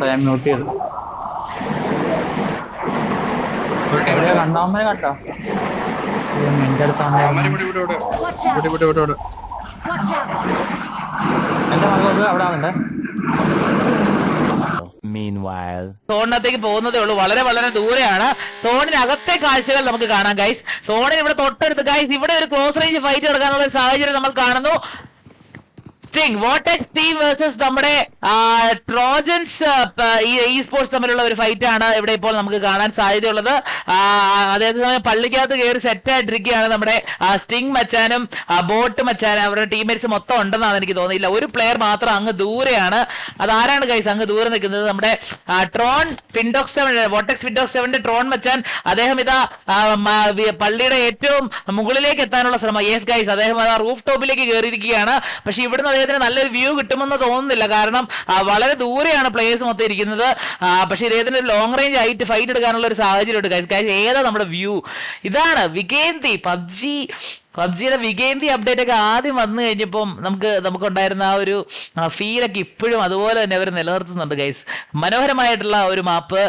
ഞാൻ മ്യൂട്ട് ചെയ്തു. രണ്ടാമത് കേട്ടോ എന്റെ അടുത്താണ് എന്റെ മകൾ അവിടെ ആവണ്ടേ. സോണിനകത്തേക്ക് പോകുന്നതേ ഉള്ളൂ. വളരെ വളരെ ദൂരെയാണ്. സോണിനകത്തെ കാഴ്ചകൾ നമുക്ക് കാണാം ഗൈസ്. സോണിന് ഇവിടെ തൊട്ടടുത്ത് ഗൈസ് ഇവിടെ ഒരു ക്ലോസ് റേഞ്ച് ഫൈറ്റ് നടക്കാനുള്ള ഒരു സാഹചര്യം നമ്മൾ കാണുന്നു. വോട്ടെക്സ് ടീം വേഴ്സസ് നമ്മുടെ ട്രോജൻസ് ഈ സ്പോർട്സ് തമ്മിലുള്ള ഒരു ഫൈറ്റ് ആണ് ഇവിടെ ഇപ്പോൾ നമുക്ക് കാണാൻ സാധ്യതയുള്ളത്. അതേസമയം പള്ളിക്കകത്ത് കയറി സെറ്റ് ആയിട്ടിരിക്കുകയാണ് നമ്മുടെ സ്റ്റിംഗ് മച്ചാനും ബോട്ട് മച്ചാനും. അവരുടെ ടീംമേറ്റ്സ് മൊത്തം ഉണ്ടെന്നാണ് എനിക്ക് തോന്നിയില്ല. ഒരു പ്ലെയർ മാത്രം അങ്ങ് ദൂരെയാണ്. അതാരാണ് ഗൈസ് അങ്ങ് ദൂരെ നിൽക്കുന്നത്? നമ്മുടെ ട്രോൺ ഫിൻഡോക്സ് 7 വോട്ടെക്സ് ഫിൻഡോക്സ് 7 ട്രോൺ മച്ചാൻ. അദ്ദേഹം ഇതാ പള്ളിയുടെ ഏറ്റവും മുകളിലേക്ക് എത്താനുള്ള ശ്രമം. യെസ് ഗൈസ്, അദ്ദേഹം റൂഫ് ടോപ്പിലേക്ക് കയറിയിരിക്കുകയാണ്. പക്ഷെ ഇവിടുന്ന് അദ്ദേഹത്തിന് നല്ലൊരു വ്യൂ കിട്ടുമെന്ന് തോന്നുന്നില്ല. കാരണം വളരെ ദൂരെയാണ് പ്ലേയേഴ്സ് മൊത്തം ഇരിക്കുന്നത്. പക്ഷെ ഇദ്ദേഹത്തിന് ഒരു ലോങ് റേഞ്ച് ആയിട്ട് ഫൈറ്റ് എടുക്കാനുള്ള ഒരു സാഹചര്യം ഉണ്ട് ഗൈസ്. ഏതാ നമ്മുടെ വ്യൂ? ഇതാണ് വികേന്തി. പബ്ജിയുടെ വികേന്തി അപ്ഡേറ്റ് ഒക്കെ ആദ്യം വന്നു കഴിഞ്ഞപ്പം നമുക്കുണ്ടായിരുന്ന ആ ഒരു ഫീലൊക്കെ ഇപ്പോഴും അതുപോലെ തന്നെ അവർ നിലനിർത്തുന്നുണ്ട് ഗൈസ്. മനോഹരമായിട്ടുള്ള ഒരു മാപ്പ്,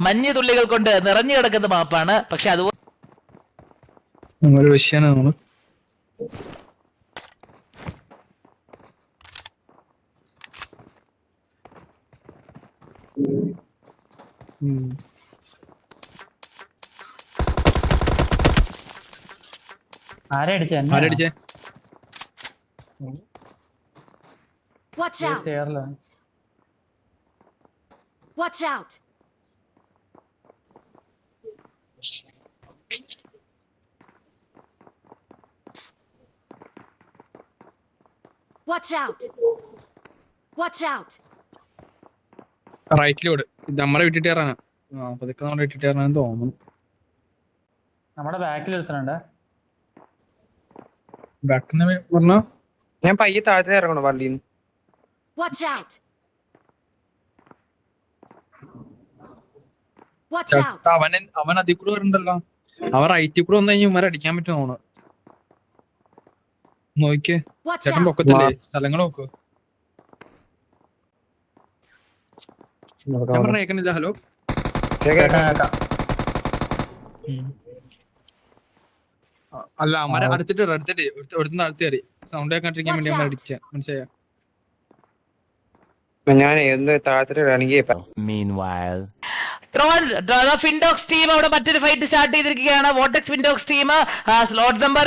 മഞ്ഞ് തുള്ളികൾ കൊണ്ട് നിറഞ്ഞു കിടക്കുന്ന മാപ്പാണ്. പക്ഷെ അതുപോലെ ആരടിച്ചേ? Watch out! Watch out! Watch out! Watch out! റൈറ്റിലോട് നമ്മളെ വിട്ടിട്ടേറാനാ. പതുക്കെ നമ്മളെ വിട്ടിട്ടേറാന്ന് തോന്നുന്നു. നമ്മുടെ ബാക്കിൽ എടുത്തിട്ടുണ്ട്. ബാക്കിന്ന് പറഞ്ഞാ ഞാൻ പയ്യെ താഴത്തെ ഇറങ്ങണോ പള്ളിന്ന്? Watch out! Watch out! അവൻ അതിൽ കൂടെ വരണ്ടല്ലോ. അവൻ റൈറ്റിൽ കൂടെ വന്നു കഴിഞ്ഞാൽ ഉമ്മാരെ അടിക്കാൻ പറ്റും തോന്നുന്നു. നോക്കിയേ Watch ചേട്ടൻ out! പൊക്കത്തില്ലേ? സ്ഥലങ്ങൾ നോക്കൂ. ഞാൻ പറഞ്ഞ കേൾക്കുന്നില്ല. ഹലോ അല്ല അമ്മരെ അടുത്തിട്ട് ഒരുത്തുന്ന അടുത്ത് കയറി സൗണ്ട് കേൾക്കാണ്ടിരിക്കാൻ വേണ്ടി അമ്മ അടിച്ച. മനസ്സിലായ? ഞാൻ ഒന്ന് താഴത്തെ ഇറങ്ങി. ഫിൻഡോക്സ് ടീം അവിടെ മറ്റൊരു ഫൈറ്റ് സ്റ്റാർട്ട് ചെയ്തിരിക്കുകയാണ്. വോട്ടെക്സ് ഫിൻഡോക്സ് ടീം സ്ലോട്ട് നമ്പർ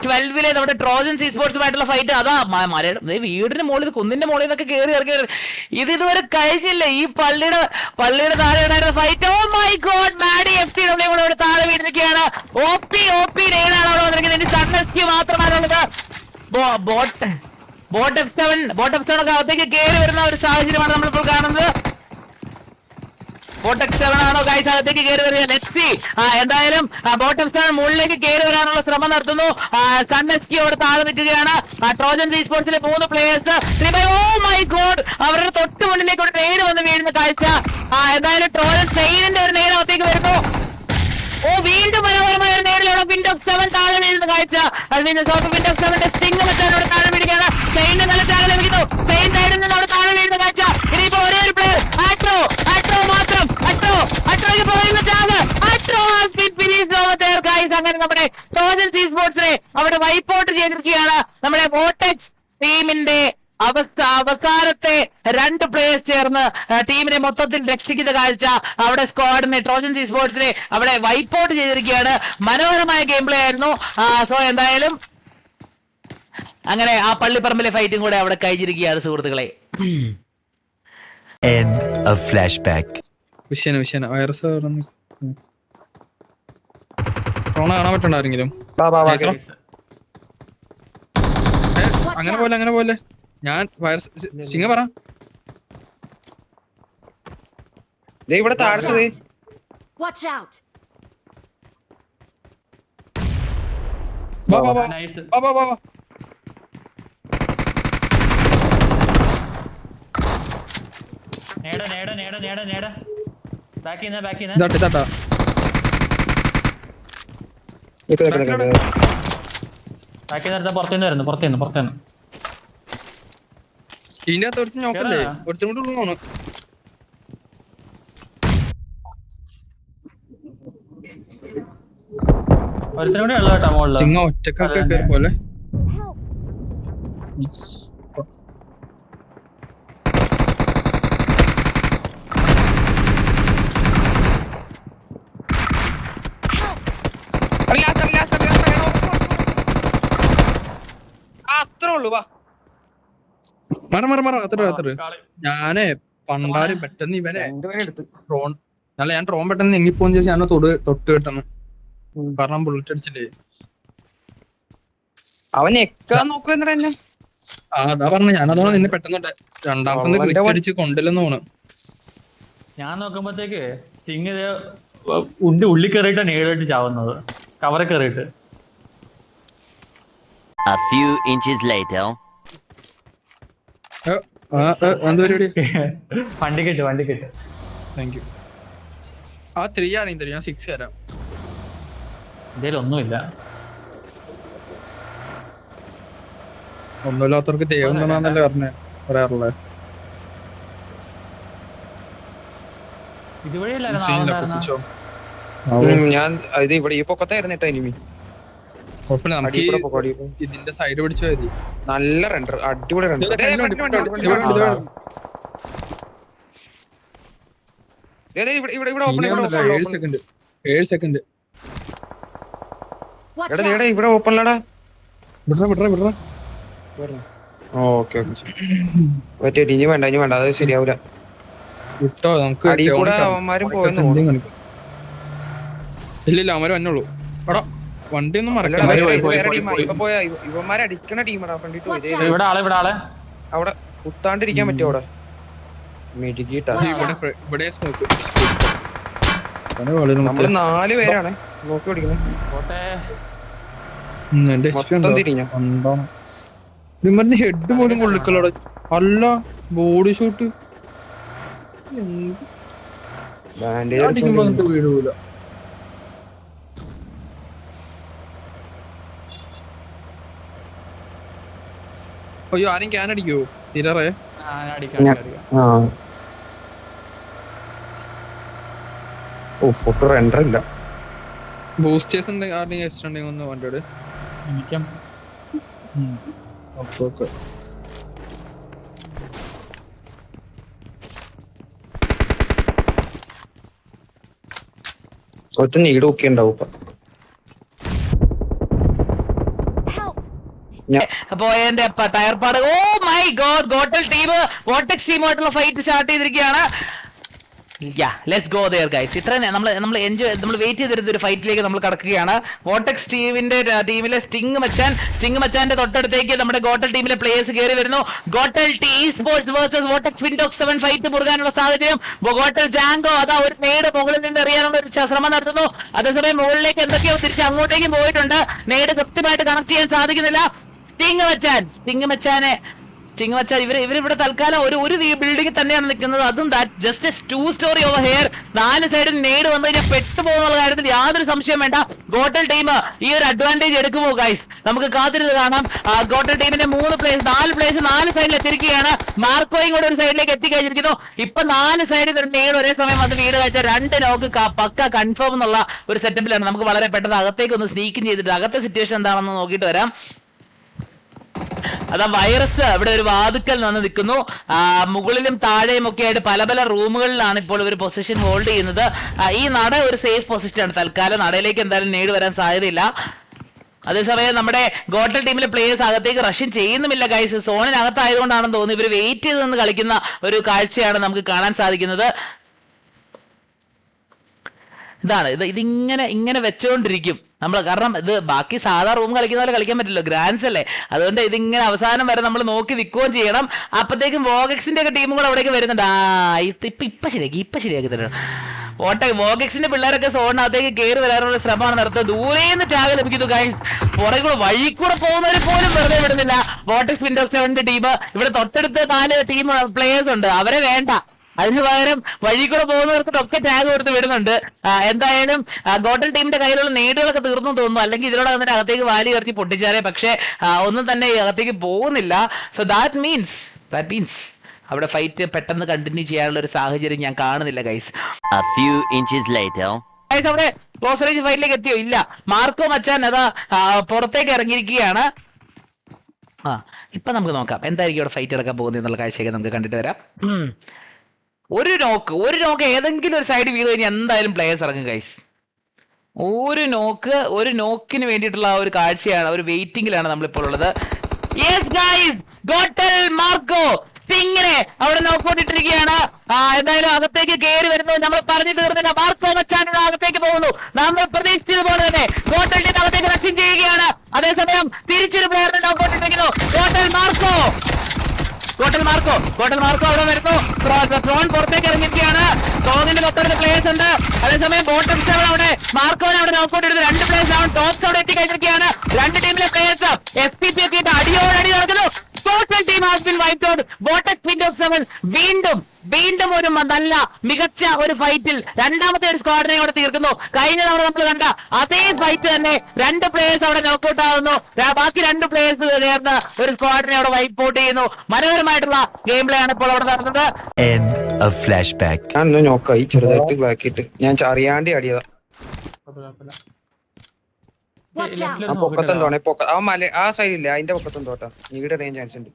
12 നമ്മുടെ ട്രോജൻസ് സ്പോർട്സുമായിട്ടുള്ള ഫൈറ്റ്. അതാ വീടിന് മുകളിൽ കുന്നിന്റെ മുകളിൽ നിന്നൊക്കെ കയറി ഇറങ്ങി. ഇതുവരെ കഴിഞ്ഞില്ല. ഈ പള്ളിയുടെ താഴെ ഉണ്ടായിരുന്ന fight. Oh my God, Maddy FTW കൂടെ ഇവിടെ താഴെ വീണിരിക്കുകയാണ്. OP നേടാണ് അവിടെ വന്നിരിക്കുന്നത്. ഇനി സൺഎസ്ക്യൂ മാത്രമാണുള്ളത്. ബോട്ട് F7 ഒക്കെ അകത്തേക്ക് കയറി വരുന്ന ഒരു സാഹചര്യമാണ് നമ്മളിപ്പോൾ കാണുന്നത്. ബോട്ട് F7 ആണോ ഗൈസ് അകത്തേക്ക് കയറി വരിക? Let's see. എന്തായാലും ബോട്ട് F7 മുകളിലേക്ക് കയറി വരാനുള്ള ശ്രമം നടത്തുന്നു. സൺഎസ്ക്യൂ അവിടെ താഴെ നിൽക്കുകയാണ്. ട്രോജൻസ് സ്പോർട്സിലെ 3 പ്ലേയേഴ്സ്. ഓ മൈ ഗോഡ്, അവരുടെ തൊട്ട് മുന്നിലേക്ക് ഒരു നേര് വന്ന് വീഴുന്ന കാഴ്ച. എന്തായാലും ട്രോജൻസ് ട്രെയിനിന്റെ ഒരു നേര് അകത്തേക്ക് വരുന്നു. വീണ്ടും മനോഹരമായ ഒരു നേരിലാണ് വിൻഡോസ് 7 താഴെ വീഴുന്ന കാഴ്ച. വിൻഡോസ് 7 സ്റ്റിംഗ് മറ്റാനോട് താഴെ വീഴുകയാണ്. സ്പെയിനിന്റെ നല്ല താഴെ ലഭിക്കുന്നു. സ്പെയിൻ സൈഡിൽ നിന്ന് അവിടെ താഴെ വീഴുന്ന കാഴ്ച. ഇനിയിപ്പോ ഒരേ ഒരു പ്ലെയർ ആട്രോ മാത്രം. അട്രോയ്ക്ക് പോയിരുന്ന ചാവ്. അങ്ങനെ നമ്മുടെ ട്രോജൻസ് സ്പോർട്സിനെ അവിടെ വൈപ്പ് ഔട്ട് ചെയ്തിരിക്കുകയാണ്. നമ്മുടെ വോട്ടെക്സ് ടീമിന്റെ അവസാനത്തെ 2 പ്ലേയേഴ്സ് ചേർന്ന് ടീമിനെ മൊത്തത്തിൽ രക്ഷിക്കുന്ന കാഴ്ച. അവിടെ സ്ക്വാഡിനെ ട്രോജൻസ് സ്പോർട്സിനെ അവിടെ വൈപ്പ് ഔട്ട് ചെയ്തിരിക്കുകയാണ്. മനോഹരമായ ഗെയിം പ്ലേ ആയിരുന്നു. സോ എന്തായാലും അങ്ങനെ ആ പള്ളിപ്പറമ്പിലെ ഫൈറ്റും കൂടെ അവിടെ കഴിഞ്ഞിരിക്കുകയാണ് സുഹൃത്തുക്കളെ. വൈറസ് കാണാൻ പറ്റണ്ടാരെങ്കിലും അങ്ങനെ പോലെ ഞാൻ വൈറസ് സിംഗ പറ. ഇവിടെ താഴത്തെ Watch out! വാ നേട ബാക്കിന്ന് ഇതാട്ടാ ബാക്കി നേരത്തെ പുറത്തുനിന്ന് ഇതിന്റെ അകത്ത് ഒരുത്തും നോക്കല്ലേ, ഒരുത്തും കൂടെ ഉള്ളു തോന്നുന്നു. ഒരുത്തരും കൂടി ഉള്ള കേട്ടോ മുകളില്. ചിങ്ങ ഒറ്റക്കൊക്കെ കയറി പോലെ. അത്രേ ഉള്ളൂ വാ. മറ അത്ര ഞാനേ പണ്ടാരും പെട്ടെന്ന് ഇവനെ രണ്ടുപേരെ എടുത്ത് ഡ്രോൺ അല്ല ഞാൻ ഡ്രോൺ പെട്ടെന്ന് എങ്ങിപ്പോന്ന് ചോദിച്ചാൽ ഞാൻ തൊട്ട് കിട്ടണം. കാരണം ബുള്ളറ്റ് അടിച്ചില്ലേ. അവൻ എക്കാൻ നോക്കുന്നിട എന്നെ. അതാ പറഞ്ഞ ഞാനതോടെ നിന്നെ പെട്ടെന്ന് രണ്ടാമത്തെ ഗ്ലിച്ച് അടിച്ച് കൊണ്ടില്ലെന്ന് തോന്നുന്നു. ഞാൻ നോക്കുമ്പോഴത്തേക്ക് സ്റ്റിങ് ഉള്ളി കയറിയിട്ട് നേരിട്ട് ചാവുന്നത്, കവറെ കയറിയിട്ട്. A few inches later. എന്ത് പരിപാടി? വണ്ടിക്കിട്ട് താങ്ക് യു. ആ 3 ആണെങ്കിൽ തരും, ഞാൻ 6 തരാം. ഒന്നുമില്ല. ഒന്നുമില്ലാത്തവർക്ക് ദൈവം തന്നാന്നല്ലേ പറയാറുള്ളത്. ഞാൻ ഇത് ഇവിടെ ഈ പൊക്കത്തായിരുന്നു കേട്ടോ എനിമി. കുഴപ്പമില്ല, നമുക്ക് ഇതിന്റെ സൈഡ് പിടിച്ചു മതി. നല്ല റെൻഡർ, അടിപൊളി റെൻഡർ. 7 സെക്കൻഡ്. Watch എടാ out! ഇവിടെ ഓപ്പണിലടാ. വിടറ ഓക്കെ പറ്റിയ ഇനി വേണ്ട അത് ശരിയാവൂല. വിട്ടോ, നമുക്ക് അടിയിൽ കൂടെ അവന്മാരും പോയെന്ന് തോന്നുന്നു. ഇല്ല അവര് വന്നോളൂ. എടാ വണ്ടി ഒന്നും ഇവന്മാരെ അടിക്കണ ടീമാടാ. ഇവിടെ ആളെ അവിടെ കുത്താണ്ടിരിക്കാൻ പറ്റുമോ? അവിടെ മെഡിക്കീട്ടാ. ഇവിടെ സ്മോക്ക്. നമ്മള് 4 പേരാണ് നോക്കി പിടിക്കുന്നത്. മൊത്തം തിരിഞ്ഞ വിമറിന് ഹെഡ് പോലും കൊള്ളിക്കലോടെ. അല്ല ബോഡി ഷോട്ട് അടിക്കുമ്പോ വീഴൂല. അയ്യോ ആരും ക്യാൻ അടിക്കോ? തിരറേ ഫോട്ടോ റെൻഡർ ഇല്ല. ബൂസ്റ്റേഴ്സ് ആരുടെയും എക്സ്ട്രാ ഉണ്ടെങ്കിൽ ഒന്ന് വണ്ടിയോട്. ഒറ്റ നീട് ഒക്കെ ഉണ്ടാവും. പോയതിന്റെ ടയർ പാട്. ഓ മൈ ഗോഡ്, ഗോട്ടൽ ടീം വോർട്ടെക്സ് ടീമായിട്ടുള്ള ഫൈറ്റ് സ്റ്റാർട്ട് ചെയ്തിരിക്കുകയാണ്. Let's go there guys. ഇത്ര നമ്മൾ വെയിറ്റ് ചെയ്തിരുന്ന ഒരു ഫൈറ്റിലേക്ക് നമ്മൾ കടക്കുകയാണ്. വോർട്ടെക്സ് ടീമിലെ സ്റ്റിങ് മച്ചാന്റെ തൊട്ടടുത്തേക്ക് നമ്മുടെ ഗോട്ടൽ ടീമിലെ പ്ലേയേഴ്സ് കയറി വരുന്നു. ഗോട്ടൽ ടി സ്പോർട്സ് വേഴ്സസ് വോർട്ടെക്സ് വിൻഡോക്സ് 7 ഫൈറ്റ് മുറുകാനുള്ള സാഹചര്യം. ഗോട്ടൽ ജാങ്കോ അതാ ഒരു നേട് മുകളിൽ നിന്ന് എറിയാനുള്ള ഒരു ശ്രമം നടത്തുന്നു. അതേസമയം മുകളിലേക്ക് എന്തൊക്കെയോ തിരിച്ച് അങ്ങോട്ടേക്കും പോയിട്ടുണ്ട്. നേട് കൃത്യമായിട്ട് കണക്ട് ചെയ്യാൻ സാധിക്കുന്നില്ല. സ്റ്റിങ് മച്ചാൻ ഇവരിവിടെ തൽക്കാലം ഒരു ബിൽഡിംഗ് തന്നെയാണ് നിൽക്കുന്നത്. അതും ജസ്റ്റ് 2 സ്റ്റോറി ഓവർ ഹെയർ. 4 സൈഡിൽ നേട് വന്നു കഴിഞ്ഞാൽ പെട്ടുപോകുന്നുള്ള കാര്യത്തിൽ യാതൊരു സംശയം വേണ്ട. ഗോട്ടൽ ടീം ഈ ഒരു അഡ്വാൻറ്റേജ് എടുക്കുമോ ഗൈസ്? നമുക്ക് കാത്തിരുന്ന് കാണാം. ഗോട്ടൽ ടീമിന്റെ 4 പ്ലേസ് 4 സൈഡിൽ എത്തിയിരിക്കുകയാണ്. മാർക്കോയും കൂടെ ഒരു സൈഡിലേക്ക് എത്തിക്കഴിഞ്ഞിരിക്കുന്നു. ഇപ്പൊ 4 സൈഡിൽ ഒരു നേട് ഒരേ സമയം വന്ന് വീട് കഴിച്ച 2 നോക്ക് പക്ക കൺഫേം എന്നുള്ള ഒരു സെറ്റപ്പിലാണ്. നമുക്ക് വളരെ പെട്ടെന്ന് അകത്തേക്ക് ഒന്ന് സ്നീക്കും ചെയ്തിട്ട് അകത്തെ സിറ്റുവേഷൻ എന്താണെന്ന് നോക്കിയിട്ട് വരാം. അതാ വൈറസ് ഇവിടെ ഒരു വാതുക്കൽ നിന്ന് നിൽക്കുന്നു. മുകളിലും താഴെയും ഒക്കെ ആയിട്ട് പല റൂമുകളിലാണ് ഇപ്പോൾ ഇവർ പൊസിഷൻ ഹോൾഡ് ചെയ്യുന്നത്. ഈ നട ഒരു സേഫ് പൊസിഷനാണ്. തൽക്കാലം നടയിലേക്ക് എന്തായാലും നേട് വരാൻ സാധ്യതയില്ല. അതേസമയം നമ്മുടെ ഗോട്ടൽ ടീമിലെ പ്ലേയേഴ്സ് അകത്തേക്ക് റഷ്യൻ ചെയ്യുന്നുമില്ല ഗൈസ്. സോണിനകത്തായതുകൊണ്ടാണെന്ന് തോന്നുന്നു ഇവർ വെയിറ്റ് ചെയ്ത് നിന്ന് കളിക്കുന്ന ഒരു കാഴ്ചയാണ് നമുക്ക് കാണാൻ സാധിക്കുന്നത്. ഇതിങ്ങനെ വെച്ചോണ്ടിരിക്കും നമ്മൾ. കാരണം ഇത് ബാക്കി സാധാ റൂം കളിക്കുന്ന പോലെ കളിക്കാൻ പറ്റില്ല, ഗ്രാൻഡ്സ് അല്ലേ. അതുകൊണ്ട് ഇതിങ്ങനെ അവസാനം വരെ നമ്മൾ നോക്കി നിൽക്കുകയും ചെയ്യണം. അപ്പോഴത്തേക്കും വോഗക്സിന്റെ ഒക്കെ ടീമും കൂടെ അവിടേക്ക് വരുന്നുണ്ട്. ഇപ്പൊ ശരിയാക്കി തരണം. വോഗക്സിന്റെ പിള്ളേരൊക്കെ സോണിനകത്തേക്ക് കയറി വരാനുള്ള ശ്രമമാണ് നടത്തുന്നത്. ദൂരേന്ന് ടാഗ് ലഭിക്കുന്നു ഗൈസ്. പുറകെ വഴി കൂടെ പോകുന്നവർ പോലും വെറുതെ വിടുന്നില്ല വോർട്ടെക്സ് വിൻഡോക്സ് 7 ടീം. ഇവിടെ തൊട്ടടുത്ത് 4 ടീം പ്ലേയേഴ്സ് ഉണ്ട്, അവരെ വേണ്ട. അതിന് പകരം വഴി കൂടെ പോകുന്നവർക്കൊക്കെ ടാഗ് കൊടുത്ത് വിടുന്നുണ്ട്. എന്തായാലും ഗോട്ടൽ ടീമിന്റെ കയ്യിലുള്ള നേടുകളൊക്കെ തീർന്നു തോന്നുന്നു. അല്ലെങ്കിൽ ഇതിനോട് അകത്തേക്ക് വാലി ഉയർത്തി പൊട്ടിച്ചാലേ, പക്ഷെ ഒന്നും തന്നെ അകത്തേക്ക് പോകുന്നില്ല. So that means that means അവിടെ ഫൈറ്റ് പെട്ടെന്ന് കണ്ടിന്യൂ ചെയ്യാനുള്ള ഒരു സാഹചര്യം ഞാൻ കാണുന്നില്ല guys. A few inches later. അവിടെ ക്ലോസ് റേഞ്ച് ഫൈറ്റിലേക്ക് എത്തിയോ? ഇല്ല. മാർക്കോ മച്ചാൻ അതാ പുറത്തേക്ക് ഇറങ്ങിയിരിക്കുകയാണ്. ഇപ്പൊ നമുക്ക് നോക്കാം എന്തായിരിക്കും അവിടെ ഫൈറ്റ് നടക്കാൻ പോകുന്നത് എന്നുള്ള കാഴ്ചയൊക്കെ നമുക്ക് കണ്ടിട്ട് വരാം. ഒരു നോക്ക് ഏതെങ്കിലും ഒരു സൈഡ് വീട് കഴിഞ്ഞാൽ എന്തായാലും പ്ലേയേഴ്സ് ഇറങ്ങും ഗൈസ്. ഒരു നോക്കിന് വേണ്ടിയിട്ടുള്ള ആ ഒരു കാഴ്ചയാണ്, ഒരു വെയിറ്റിംഗിലാണ് നമ്മളിപ്പോൾ ഉള്ളത്. യെസ് ഗൈസ്, ഗോട്ടൽ മാർക്കോ സ്റ്റിങ്ങിനെ അവിടെ നോക്കിക്കൊണ്ടിട്ടിരിക്കുകയാണ്. എന്തായാലും അകത്തേക്ക് കയറി വരുന്നു. നമ്മൾ പറഞ്ഞു തീർന്നില്ല. മാർക്കോ മച്ചാൻ അകത്തേക്ക് പോകുന്നു. നമ്മൾ പ്രതീക്ഷിച്ചതുപോലെ തന്നെ ഗോട്ടലിന്റെ അകത്തേക്ക് റഷ്യൻ ചെയ്യുകയാണ്. അതേസമയം തിരിച്ചൊരു പ്ലെയറിനെ നോക്കിക്കൊണ്ടിരിക്കുന്നു. ഗോട്ടൽ മാർക്കോ അവിടെ വരുന്നു. ട്രോൺ പുറത്തേക്ക് ഇറങ്ങിയിരിക്കുകയാണ്. ടോങ്ങിന്റെ തൊട്ടടുത്ത പ്ലേയേഴ്സ് ഉണ്ട്. അതേസമയം ബോട്ടം സെവൻ അവിടെ മാർക്കോനെ അവിടെ നോക്കിക്കൊണ്ടിരുന്നു. 2 പ്ലേയേഴ്സ് ആണ്. ടോപ്സ് അവിടെ എത്തിക്കഴിഞ്ഞിരിക്കുകയാണ്. 2 ടീമിലെ പ്ലേയേഴ്സ് SPP ഒക്കെ ഇട്ട് അടിയോടടി നടക്കുന്നു. Total team has been wiped out. Bottom window 7 വീണ്ടും ഒരു നല്ല മികച്ച ഒരു ഫൈറ്റിൽ രണ്ടാമത്തെ ഒരു സ്ക്വാഡിനെ അവിടെ തീർക്കുന്നു. കഴിഞ്ഞ തവണ നമ്മൾ കണ്ട അതേ ഫൈറ്റ് തന്നെ 2 പ്ലേയേഴ്സ് അവിടെ നോക്കൌട്ട് ആകുന്നു. ബാക്കി 2 പ്ലേയേഴ്സ് ചേർന്ന് ഒരു സ്ക്വാഡിനെ അവിടെ വൈപ്പ് ഔട്ട് ചെയ്യുന്നു. മനോഹരമായിട്ടുള്ള ഗെയിം പ്ലേ ആണ് ഇപ്പോൾ അവിടെ നടന്നത്. End of flashback. ഞാൻ ഒന്ന് നോക്കായി ചെറുതായിട്ട് ബാക്കിയിട്ട് ഞാൻ അറിയാണ്ട് അടിയതാ. Watch out! ആ പൊക്കത്തെന്തോണെ ആ മല ആ സൈഡില്ലേ അതിന്റെ പൊക്കത്തെന്തോട്ടാ നീടെ അറിയാൻ ചാൻസ് ഉണ്ട്.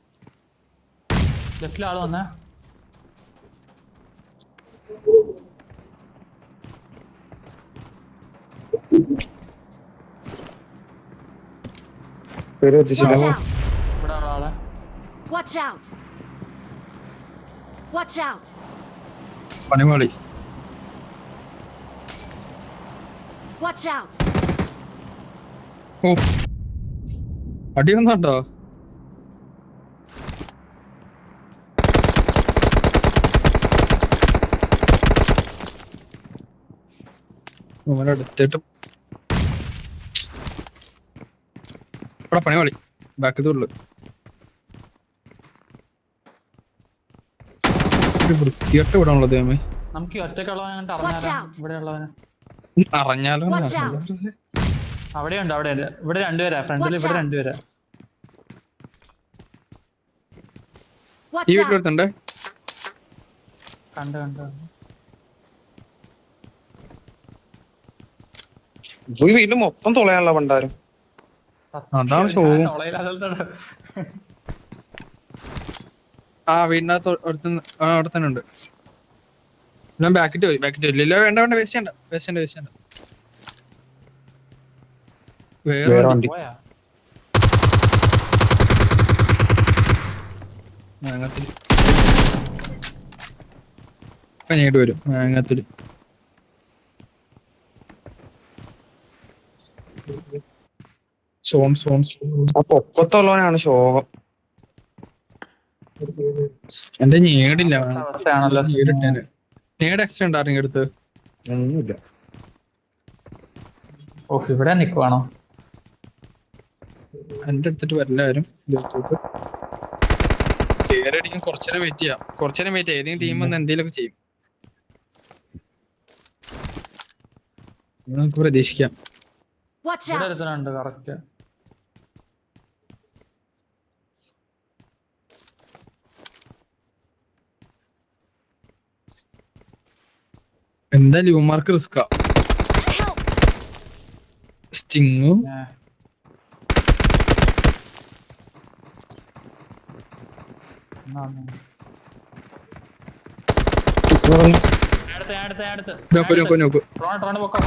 ലെഫ്റ്റിൽ ആള് വന്നേ. പേര് Watch എത്തിച്ചില്ല. out! ഇവിടെ ആളെ. Watch out! Watch out! പണിപാളി. Watch out! ഓ അടി വന്നുണ്ടോ? അടുത്തിട്ട് ഇവിടെ പണിപാളി. ബാക്ക് ഉള്ളു വൃത്തിയായിട്ട് വിടാനുള്ളത് അമ്മേ. നമുക്ക് ഈ ഒറ്റക്കുള്ളവനെ കണ്ടിട്ട് Watch അറിഞ്ഞാലോ? out. ഇവിടെ ഉള്ളവനെ അറിഞ്ഞാലോ Watch out. അവിടെയുണ്ട്. ഇവിടെ 2 പേരാ ഫ്രണ്ടിൽ. Watch ഇവിടെ out. 2 പേരാ. Watch ഈ out! വീട്ടിലെടുത്തുണ്ടേ. കണ്ട് ഈ വീണ്ടും മൊത്തം തുളയാനുള്ള പണ്ടാരും. അതാണ് ശോകം. ആ വീടിനകത്ത് അവിടെ തന്നെ ഉണ്ട്. ഞാൻ ബാക്കിട്ട് പോയി. ഇല്ല വേണ്ട വേസ്റ്റ് ചെയ്യണ്ട. വേറെ വണ്ടി. പോയാ മാങ്ങാത്തിരി കഴിഞ്ഞിട്ട് വരും. മാങ്ങാത്തിരി സോൺ ആ പൊക്കത്തുള്ളവനാണ് ശോകം. എന്റെ ഞേടില്ല. അവസ്ഥയാണല്ലോ. ഞേട് എക്സ്ട്രാ ഉണ്ടായിരുന്നു അടുത്ത്. ഒന്നുമില്ല. ഓ ഇവിടെ നിക്കുവാണോ? എന്റെ അടുത്തിട്ട് വരില്ല ആരും. കേരടിക്കും കുറച്ചേരം വെയിറ്റ് ചെയ്യാം. ഏതെങ്കിലും ടീം വന്ന് എന്തെങ്കിലുമൊക്കെ ചെയ്യും. നമുക്ക് പ്രതീക്ഷിക്കാം. Watch ഇവിടെ out! ഒരുത്തനുണ്ട് കറക്റ്റ്. എന്തായാലും യുവമാർക്ക് റിസ്കാ. സ്റ്റിങ് നോക്ക്. ട്രോൺ പൊക്കം.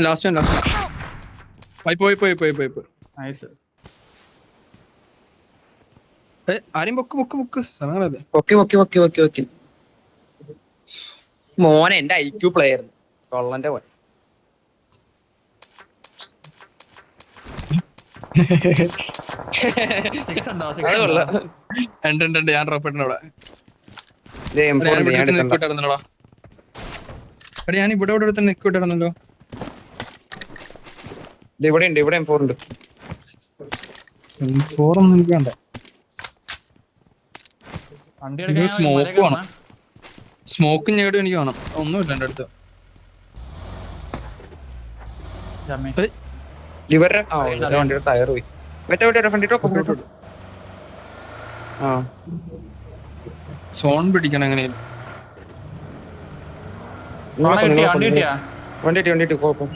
ലാസ്റ്റ് പോയി. നൈസ്. ആരും പൊക്ക് സമയങ്ങളല്ലേ. പൊക്കി മോനെ എന്റെ IQ പ്ലെയർ കൊള്ളന്റെ പോയി. അത് കൊള്ളാം. ഉണ്ട് ഞാൻ ഡ്രോപ്പ് ഇട്ടുണ്ട് അവിടെ. ഞാൻ ഇവിടെ തന്നെ നിൽക്കിട്ടായിരുന്നല്ലോ. ഇവിടെ ഉണ്ട്. ഇവിടെ M4 ഉണ്ട്. M4 ഒന്നും എനിക്ക് വേണ്ട. വണ്ടി ഇത് എടുക്കാൻ smoke മലയൊക്കെ വേണം. കാണാം. സ്മോക്കും ഞേടും എനിക്ക് വേണം. ഒന്നുമില്ല എന്റെ അടുത്ത്. ജമ്മി. ഇവരുടെ വണ്ടിയുടെ ടയർ പോയി. മറ്റേ ഫ്രണ്ടിട്ടോ ആ സോൺ പിടിക്കണം എങ്ങനെയും. വണ്ടി കിട്ടിയാ? വണ്ടി കുഴപ്പം.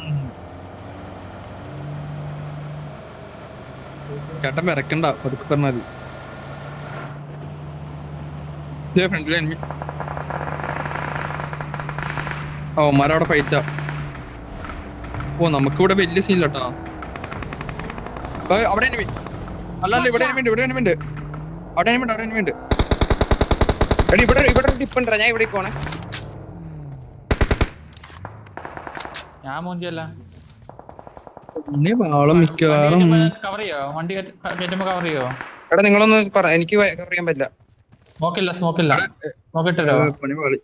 ചേട്ടൻ വിറക്കണ്ട, പതുക്കെ പറഞ്ഞാൽ മതി. ഇതേ ഫ്രണ്ടിലെ എനിമി. ഓ മരവിടെ ഫൈറ്റാ. ഓ നമുക്കിവിടെ വലിയ സീനില്ലട്ടോ. അവിടെ എനിമി. അല്ല ഇവിടെ എനിമിണ്ട്. അവിടെ എനിമിണ്ട്. എടി ഇവിടെ ടിപ്പുണ്ടാ, ഞാൻ ഇവിടെ പോണേ. ഞാൻ മൂഞ്ചിയല്ല. ഇനി വാളം മിക്കവാറും കവർ ചെയ്യോ? വണ്ടി കയറ്റുമ്പോ കവർ ചെയ്യോ? എടാ നിങ്ങളൊന്ന് പറ, എനിക്ക് കവർ ചെയ്യാൻ പറ്റില്ല. സ്മോക്കില്ല. സ്മോക്ക് ഇട്ടോ? പണി പാളി.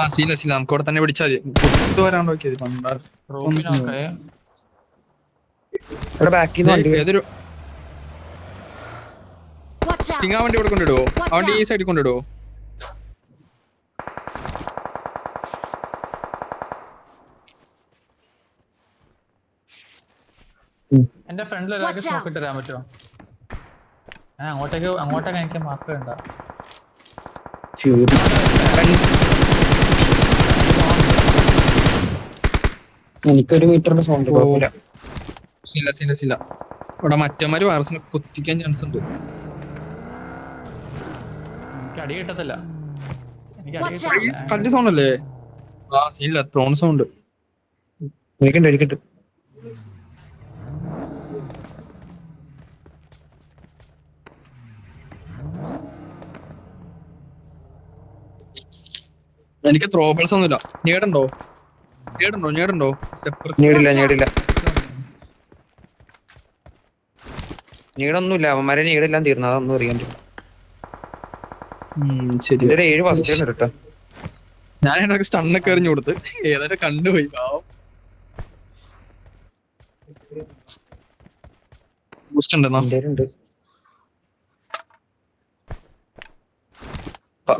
ആ സീല നമുക്ക് ഇവിടെ തന്നെ പിടിച്ചാൽ മതി. വരാൻ നോക്കിയത് പണ്ടാ. റൂമിനൊക്കെ എടാ ബാക്കിൽ നിന്ന് വണ്ടി ഏതൊരു Watch out! സ്റ്റിങ് ആ വണ്ടി ഇവിടെ കൊണ്ടിടുവോ? ആ വണ്ടി ഈ സൈഡിൽ കൊണ്ടിടുവോ? എന്റെ ഫ്രണ്ടിൽ ഒരാൾക്ക് സ്മോക്ക് ഇട്ട് തരാൻ പറ്റുമോ? ഞാൻ അങ്ങോട്ടേക്ക് എനിക്ക് മാർക്ക് ഉണ്ടാ. എനിക്കൊരു മീറ്ററിന്റെ സൗണ്ട് കുഴപ്പമില്ല. സില ഇവിടെ മറ്റന്മാര് വൈറസിനെ കുത്തിക്കാൻ ചാൻസ് ഉണ്ട്. എനിക്ക് അടി കിട്ടത്തില്ല. Watch ഈ കല്ല് സൗണ്ട് അല്ലേ? ആ സീനില്ല, ഡ്രോൺ സൗണ്ട്. എനിക്കുണ്ട്. എനിക്ക് ത്രോബിൾസ് ഒന്നുമില്ല. ഞേടുണ്ടോ? ഞേടില്ല. നീടൊന്നുമില്ല, അവന്മാരെ നീടെല്ലാം തീർന്നു. അതൊന്നും അറിയാൻ പറ്റും. ശരി. 7 ഫസ്റ്റ് കേട്ടോ. ഞാൻ എനിക്ക് സ്റ്റണ്ണൊക്കെ എറിഞ്ഞു കൊടുത്ത് ഏതായാലും കണ്ടുപോയി. ബൂസ്റ്റ് ഉണ്ടെന്നാ?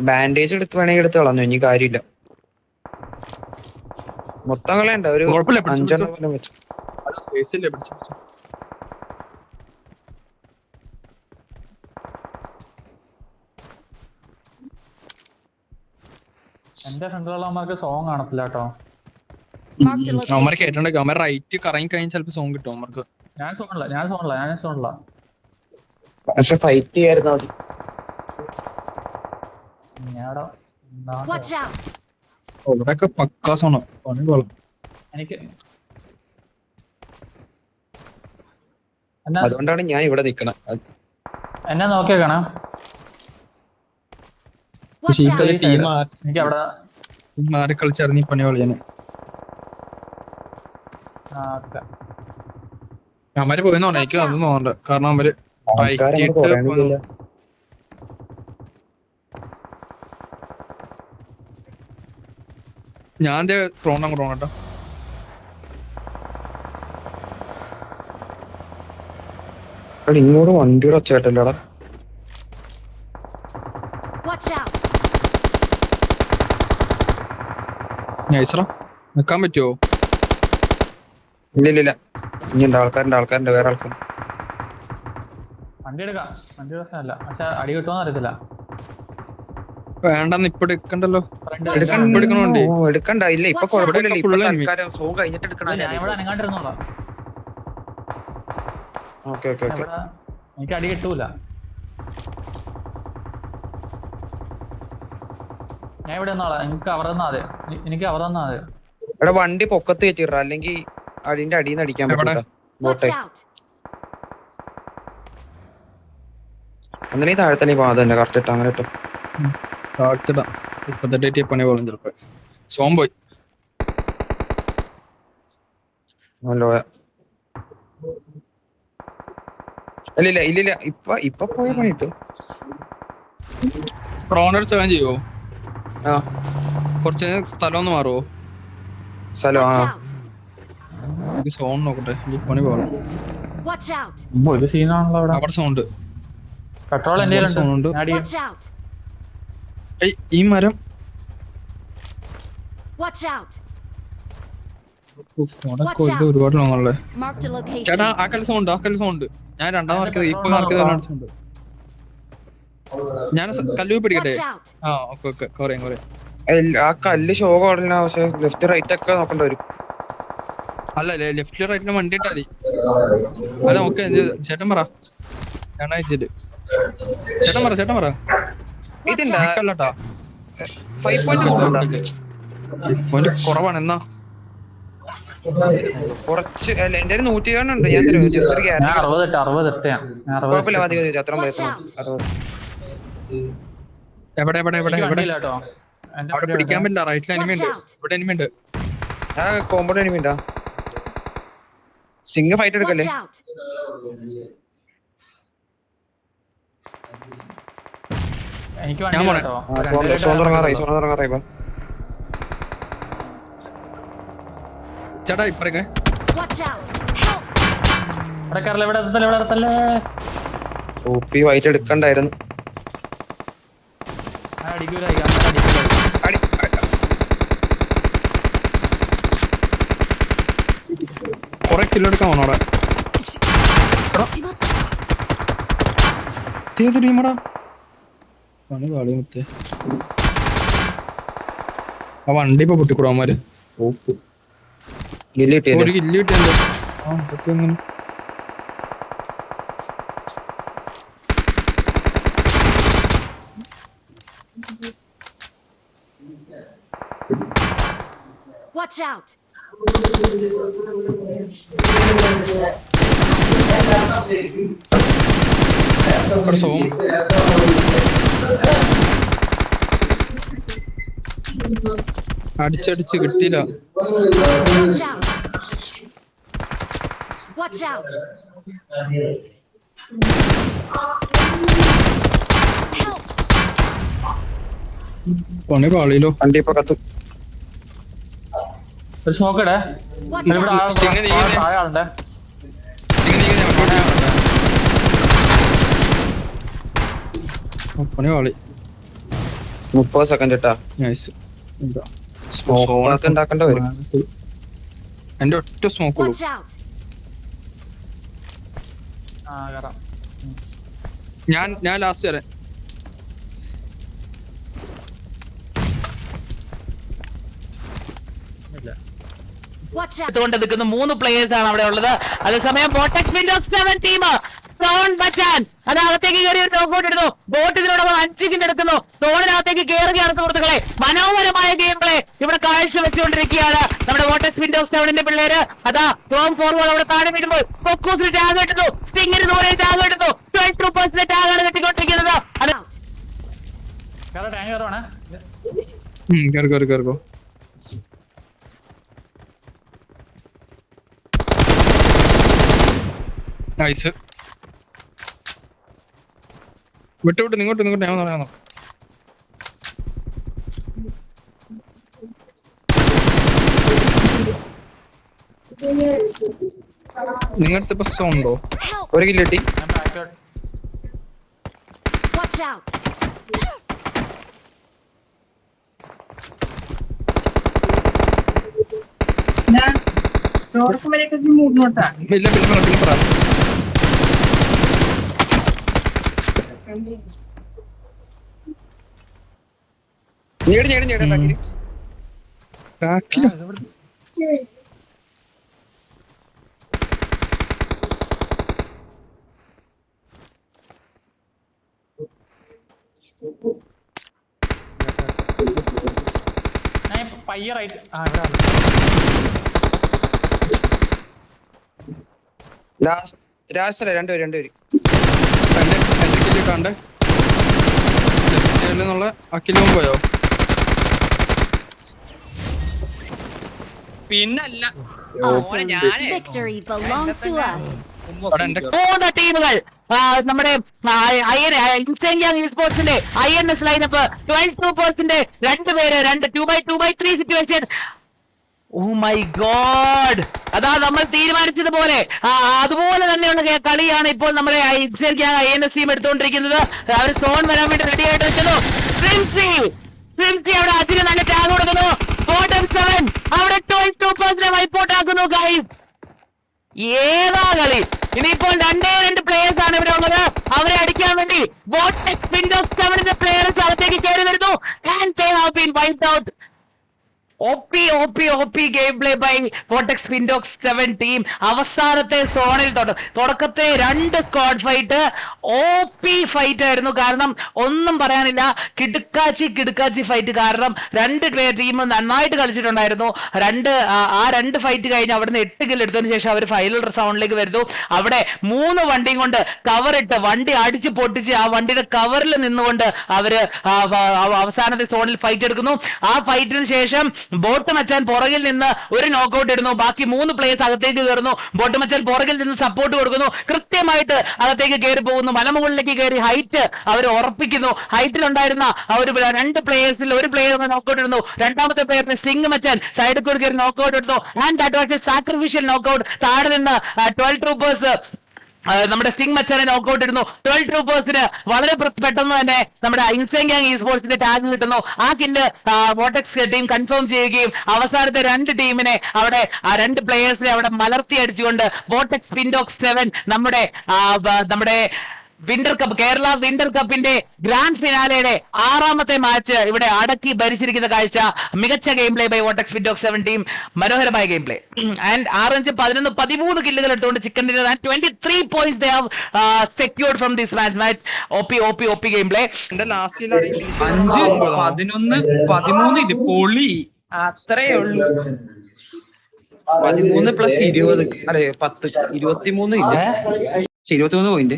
ബാൻഡേജ് എടുത്ത് വേണമെങ്കിൽ എടുത്ത് കളഞ്ഞു. ഇനി കാര്യമില്ല. മൊത്തം കളയണ്ട, ഒരു 5 പോലെ വെച്ചു. സ്പേസ് ഇല്ലേ? പിടിച്ചു. എന്റെ ഫ്രണ്ടിലുള്ളവന്മാർക്ക് സോങ് കാണത്തില്ല കേട്ടോ. Marked a location. അവന്മാരെ കേട്ടിട്ടുണ്ടെങ്കിൽ അവന്മാർ റൈറ്റ് കറങ്ങി കഴിഞ്ഞാൽ ചിലപ്പോ സോങ് കിട്ടും അവർക്ക്. ഞാൻ സോണില്ല. പക്ഷെ ഫൈറ്റ് ചെയ്യായിരുന്നു മതി. Watch out! ഇവിടെയൊക്കെ പക്കാ സോണ. പണി കൊള്ളാം. എനിക്ക് അതുകൊണ്ടാണ് ഞാൻ ഇവിടെ നിക്കണേ. എന്നെ നോക്കിയേക്കണേ. Watch out! ടീം എനിക്ക് അവിടെ മാറി കളിച്ചറിഞ്ഞ് പണി കളിയാണ്. അവന്മാര് പോയെന്ന് തോന്നുന്നു. എനിക്ക് അതൊന്നും തോന്നണ്ട. കാരണം അവര് ഞാൻ ഡ്രോൺ കേട്ടോ. ഇങ്ങോട്ട് വണ്ടിയുടെ ഒച്ചയായിട്ടല്ലേടാ. Watch out! നൈസറാ. നിക്കാൻ പറ്റുമോ? ഇല്ല. ഇനി ആൾക്കാരുടെ വേറെ ആൾക്കാർ. വണ്ടി എടുക്കാം. വണ്ടി പ്രശ്നമല്ല. പക്ഷെ അടി കിട്ടുമോന്ന് അറിയത്തില്ല. വേണ്ടെന്ന് ഇപ്പൊ എടുക്കണ്ടല്ലോ. എടുക്കണ്ട. ഇല്ല ഇപ്പൊ കുഴപ്പമില്ല. സോങ് കഴിഞ്ഞിട്ട് എടുക്കണ. ഞാൻ ഇവിടെ അനങ്ങാണ്ടിരുന്നോളാം. ഓക്കെ. എനിക്ക് അടി കിട്ടൂല. ഞാൻ ഇവിടെ നിന്നോളാം. എനിക്ക് അവർ തന്നാ മതി. ഇവിടെ വണ്ടി പൊക്കത്ത് കയറ്റിട, അല്ലെങ്കിൽ അതിന്റെ അടിയിൽ നിന്ന് അടിക്കാൻ പറ്റില്ല. Watch out! അങ്ങനെ താഴത്തന്നെ പോകാം. അതന്നെ കറക്റ്റ് ഇട്ടോ. അങ്ങനെ ഇട്ടോ. താഴ്ത്തിടാം. 38 പണി പോലും ചിലപ്പോ. സോം പോയി. ഇല്ല. ഇപ്പൊ പോയ പണിട്ടു. പ്രോണർ 7 ചെയ്യുവോ? ആ കുറച്ച് സ്ഥലം ഒന്ന് മാറുവോ? സ്ഥലം Watch out! എനിക്ക് സോൺ നോക്കട്ടെ. ഈ പണി പോകണം. Watch out! ഒരു സീനാണല്ലോ അവിടെ. അവിടെ സൗണ്ട്. പെട്രോൾ എന്റെ സോണുണ്ട്. Watch out! ഈ മരം Watch out! ഒരുപാട് ലോങ്ങുള്ളേ. Marked a location. ചേട്ടാ ആ കല്ല് ഞാൻ രണ്ടാമത് മാർക്കത് ഇപ്പൊ മാർക്കത് ഞാൻ കല്ലു പിടിക്കട്ടെ. Watch out! ആ ഓക്കെ കൊറേ ആ കല്ല് ഷോ കാണില്ല, പക്ഷെ ലെഫ്റ്റ് റൈറ്റ് ഒക്കെ നോക്കേണ്ടി വരും. അല്ല ലെഫ്റ്റില് റൈറ്റിലും വണ്ടി ഇട്ടാ മതി. അല്ല ഓക്കെ ചേട്ടൻ പറ, ഞാൻ അയച്ചിട്ട് ചേട്ടൻ പറ ഇതുണ്ടാ കല്ലട്ടാ 5 പോയിന്റ് കുറവാണ് എന്നാ കുറച്ച്. അല്ല എന്റെ 120 ഉണ്ട്. ഞാൻ തരും ജസ്റ്റ് ഒരു ഞാൻ ഗ്യാരണ്ടി. 68 കുഴപ്പമില്ല, മതി അത്ര Watch out! എവിടെ കേട്ടോ. അവിടെ പിടിക്കാൻ പറ്റില്ല. റൈറ്റിൽ എനിമി ഉണ്ട്, ഇവിടെ എനിമി ഉണ്ട്. ആ കോമ്പൗണ്ട് എനിമിണ്ടാ. സിംഗ് ഫൈറ്റ് എടുക്കല്ലേ? Watch out! എനിക്ക് ഞാൻ വണ്ടി കേട്ടോ. സോൺ തുടങ്ങാറായി ഇപ്പൊ. ചേട്ടാ ഇപ്പറൊക്കെ Watch out! Help! ഇവിടെ കയറല്ലേ, ഇവിടെ എത്തല്ലേ. OP fight എടുക്കണ്ടായിരുന്നു. അടിക്കൂല. അടി കൊറേ കിലോ എടുക്കാൻ പോണോ അവിടെ? ഏത് ടീമടാ? പണി കാളി മുത്തേ. ആ വണ്ടി ഇപ്പൊ പൊട്ടിക്കൂടാമാര്. ഗില്ലി കിട്ടിയല്ലേ? ഒരു കില്ല് കിട്ടിയല്ലോ. ആ പൊട്ടി അങ്ങനെ Watch out! ഇവിടെ സോം അടിച്ചടിച്ച് കിട്ടിയില്ല. Watch out! Watch out! Help! പണി കാളിയിലോ. വണ്ടി ഇപ്പൊ കത്തും. ഒരു സ്മോക്ക് ഇടേ. Watch ഇവിടെ out! താഴെ ആളുണ്ടേ. പണി കാളി. 30 സെക്കൻഡ് ഇട്ടാ. നൈസ്. സ്മോക്ക് ഉണ്ടാക്കേണ്ട വരും. എന്റെ ഒറ്റ സ്മോക്ക് ഉള്ളൂ. Watch out! കയറാം. ഞാൻ ലാസ്റ്റ് വരാം. Watch out! കൊണ്ട് നിൽക്കുന്ന 3 പ്ലേയേഴ്സ് ആണ് അവിടെ ഉള്ളത്. അതേസമയം ബോട്ടക്സ് വിൻഡോസ് 7 ടീം സോൺ ബച്ചാൻ അത് അകത്തേക്ക് കയറി ഒരു നോക്കൗട്ട് എടുത്തു. ബോട്ട് ഇതിനോടൊപ്പം 5 കിൽ എടുക്കുന്നു. സോണിനകത്തേക്ക് കയറുകയാണ് സുഹൃത്തുക്കളെ. മനോഹരമായ ഗെയിമുകളെ ഇവിടെ കാഴ്ച വെച്ചുകൊണ്ടിരിക്കുകയാണ് നമ്മുടെ ബോട്ടക്സ് വിൻഡോസ് 7ന്റെ പിള്ളേര്. അതാ ടോം ഫോർവേഡ് അവിടെ താഴെ വീഴുമ്പോൾ ഫോക്കസിൽ ടാഗ് കിട്ടുന്നു. സ്റ്റിങ്ങിന് ദൂരെ ടാഗ് കിട്ടുന്നു. 12 ട്രൂപ്പേഴ്സിന്റെ ടാഗാണ് കിട്ടിക്കൊണ്ടിരിക്കുന്നത്. അത് ടാങ്ക് കയറുവാണേ. കേറിക്കോ. നൈസ്. വിട്ടു നിങ്ങോട്ട് ഞാൻ പറയാം. നിങ്ങളുടെ ഇപ്പൊ സ്റ്റോൺ ഉണ്ടോ? Help! ഒരു കില്ല് കിട്ടി. ഞാൻ ബാക്കോട്ട്. Watch out! ഇല്ല പറ. ഞേടി ബാക്കിലോ? ഞാൻ പയ്യ റൈറ്റ്. ഇവിടെ ലാസ്റ്റ് രണ്ടുപേര് എന്റെ കില്ല് കണ്ടേ എന്നുള്ള അക്കിലും പോയോ? പിന്നല്ല. Awesome! Victory belongs to us. അവിടെ എന്റെ 3 ടീമുകൾ നമ്മുടെ സ്പോർട്സിന്റെ INS ലൈനപ്പ് 12 ട്രൂപ്പേഴ്സിന്റെ 2 പേര് 2x2x3 situation. Oh my God, അതാ നമ്മൾ തീരുമാനിച്ചതുപോലെ അതുപോലെ തന്നെയുള്ള കളിയാണ് ഇപ്പോൾ നമ്മുടെ ANS ടീം എടുത്തുകൊണ്ടിരിക്കുന്നത്. അവർ സോൺ വരാൻ വേണ്ടി റെഡി ആയിട്ട് വെക്കുന്നു. പ്രിൻസി അവിടെ അതിന് നല്ല ടാഗ് കൊടുക്കുന്നു. ബോട്ടം 7 അവിടെ 12% വൈപ്പോട്ട് ആക്കുന്നു ഗൈസ്. ഏതാ കളി. ഇനിയിപ്പോൾ 2 പ്ലേയേഴ്സ് ആണ് ഇവിടെ ഉള്ളത്. അവരെ അടിക്കാൻ വേണ്ടി വോട്ടെക്സ് വിൻഡോസ് 7 പ്ലേയേഴ്സ് അകത്തേക്ക് കയറി വരുന്നു. And they have been wiped out. OP game play by Vortex Windows 7 team. അവസാനത്തെ സോണിൽ തുടക്കത്തെ 2 സ്ക്വാഡ് ഫൈറ്റ് OP ഫൈറ്റ് ആയിരുന്നു. കാരണം ഒന്നും പറയാനില്ല, കിടുക്കാച്ചി ഫൈറ്റ്. കാരണം 2 ടീം നന്നായിട്ട് കളിച്ചിട്ടുണ്ടായിരുന്നു. ആ 2 ഫൈറ്റ് കഴിഞ്ഞ് അവിടുന്ന് 8 കിൽ എടുത്തതിന് ശേഷം അവർ ഫൈനൽ റൗണ്ടിലേക്ക് വരുന്നു. അവിടെ 3 വണ്ടിയും കൊണ്ട് കവറിട്ട് വണ്ടി അടിച്ച് പൊട്ടിച്ച് ആ വണ്ടിയുടെ കവറിൽ നിന്നുകൊണ്ട് അവര് അവസാനത്തെ സോണിൽ ഫൈറ്റ് എടുക്കുന്നു. ആ ഫൈറ്റിന് ശേഷം ബോട്ട് മച്ചാൻ പുറകിൽ നിന്ന് ഒരു നോക്കൌട്ട് ഇടുന്നു. ബാക്കി 3 പ്ലേയേഴ്സ് അകത്തേക്ക് കയറുന്നു. ബോട്ട് മച്ചാൻ പുറകിൽ നിന്ന് സപ്പോർട്ട് കൊടുക്കുന്നു. കൃത്യമായിട്ട് അകത്തേക്ക് കയറി പോകുന്നു. മലമുകളിലേക്ക് കയറി ഹൈറ്റ് അവർ ഉറപ്പിക്കുന്നു. ഹൈറ്റിലുണ്ടായിരുന്ന ഒരു 2 പ്ലേയേഴ്സിൽ ഒരു പ്ലേയർ നോക്കൌട്ട് ഇടുന്നു. രണ്ടാമത്തെ പ്ലേയറിന് സ്റ്റിംഗ് മച്ചാൻ സൈഡിൽ കൂടി കയറി നോക്കൌട്ട് ഇടുന്നു. And that was A sacrificial knockout. താഴെ നിന്ന് 12 ട്രൂപ്പേഴ്സ് നമ്മുടെ സ്റ്റിംഗ് മച്ചാനെ നോക്കൌട്ട് ഇടുന്നു. 12 ട്രൂപ്പേഴ്സിന് വളരെ പെട്ടെന്ന് തന്നെ നമ്മുടെ ഇൻസ്റ്റഗ്രാം eSportsന്റെ ടാഗ് കിട്ടുന്നു. ആ കില്ല് വോട്ടെക്സ് ടീം കൺഫേം ചെയ്യുകയും അവസാനത്തെ 2 ടീമിനെ അവിടെ 2 പ്ലേയേഴ്സിനെ അവിടെ മലർത്തി അടിച്ചുകൊണ്ട് വോട്ടെക്സ് വിൻഡോസ് 7 നമ്മുടെ വിന്റർ കപ്പ്, കേരള വിന്റർ കപ്പിന്റെ ഗ്രാൻഡ് ഫിനാലയുടെ 6ാമത്തെ മാച്ച് ഇവിടെ അടക്കി ഭരിച്ചിരിക്കുന്ന കാഴ്ച. മികച്ച game play by Vortex Windows 7 team. മനോഹരമായ ഗെയിം പ്ലേ. ആൻഡ് 6, 5, 11, 13 കില്ലുകൾ എടുത്തുകൊണ്ട് chicken dinner and 23 points they have secured from this match. OP game play. എന്റെ ലാസ്റ്റ് 5, 11, 13 പൊളി. അത്രേ ഉള്ളൂ. 13 + 20 അല്ലെ 10, 23 ഇല്ല. 23 പോയിന്റ്.